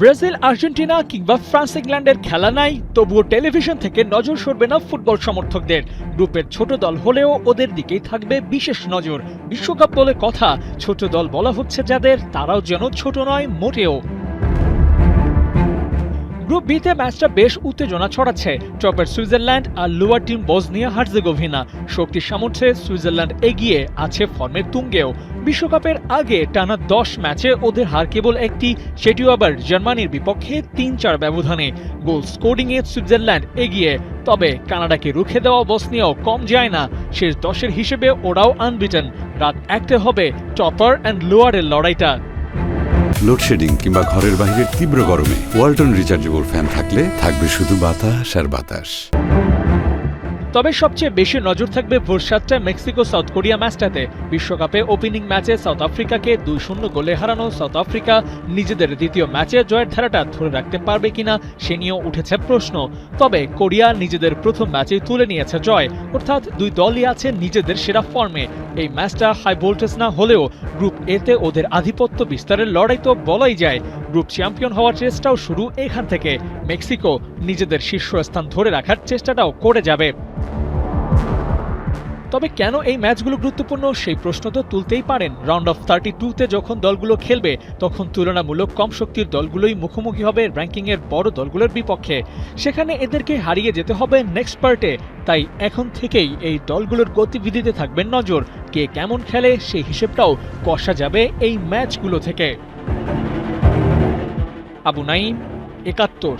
Brazil Argentina কিংবা France ইংল্যান্ডের খেলা নাই, তবুও টেলিভিশন থেকে নজর সরবে না ফুটবল সমর্থকদের। গ্রুপের ছোট দল হলেও ওদের দিকেই থাকবে বিশেষ নজর। বিশ্বকাপ বলে কথা, ছোট দল বলা হচ্ছে যাদের, তারাও যেন ছোট নয় মোটেও। গ্রুপ বিতে ম্যাচটা বেশ উত্তেজনা ছড়াচ্ছে। টপের সুইজারল্যান্ড আর লোয়ার টিম বসনিয়া হার্জেগোভিনা। শক্তির সামর্থ্যে সুইজারল্যান্ড এগিয়ে আছে, ফর্মের তুঙ্গেও। বিশ্বকাপের আগে টানা 10 ম্যাচে ওদের হার কেবল একটি, সেটিও আবার জার্মানির বিপক্ষে ৩-৪ ব্যবধানে। গোল স্কোরিংয়ে সুইজারল্যান্ড এগিয়ে, তবে কানাডাকে রুখে দেওয়া বসনিয়াও কম যায় না। শেষ 10-এর হিসেবে ওরাও আনবিটেন। রাত 1টে হবে টপার অ্যান্ড লোয়ারের লড়াইটা। লোডশেডিং কিংবা ঘরের বাইরের তীব্র গরমে ওয়ালটন রিচার্জেবল ফ্যান থাকলে থাকবে শুধু বাতাস আর বাতাস। তবে সবচেয়ে বেশি নজর থাকবে ভোর 7টায় মেক্সিকো সাউথ কোরিয়া ম্যাচটাতে। বিশ্বকাপে ওপেনিং ম্যাচে সাউথ আফ্রিকাকে 2-0 গোলে হারানো সাউথ আফ্রিকা নিজেদের দ্বিতীয় ম্যাচে জয়ের ধারাটা ধরে রাখতে পারবে কিনা সে নিয়েও উঠেছে প্রশ্ন। তবে কোরিয়া নিজেদের প্রথম ম্যাচেই তুলে নিয়েছে জয়, অর্থাৎ দুই দলই আছে নিজেদের সেরা ফর্মে। এই ম্যাচটা হাই ভোল্টেজ না হলেও গ্রুপ এতে ওদের আধিপত্য বিস্তারের লড়াই তো বলাই যায়। গ্রুপ চ্যাম্পিয়ন হওয়ার চেষ্টাও শুরু এখান থেকে। মেক্সিকো নিজেদের শীর্ষস্থান ধরে রাখার চেষ্টাটাও করে যাবে। তবে কেন এই ম্যাচগুলো গুরুত্বপূর্ণ সেই প্রশ্ন তো তুলতেই পারেন। রাউন্ড অফ 32-তে যখন দলগুলো খেলবে, তখন তুলনামূলক কম শক্তির দলগুলোই মুখোমুখি হবে র্যাঙ্কিংয়ের বড় দলগুলোর বিপক্ষে। সেখানে এদেরকে হারিয়ে যেতে হবে নেক্সট পার্টে। তাই এখন থেকেই এই দলগুলোর গতিবিধিতে থাকবেন নজর। কে কেমন খেলে সেই হিসেবটাও কষা যাবে এই ম্যাচগুলো থেকে। আবু নাঈম, ৭১।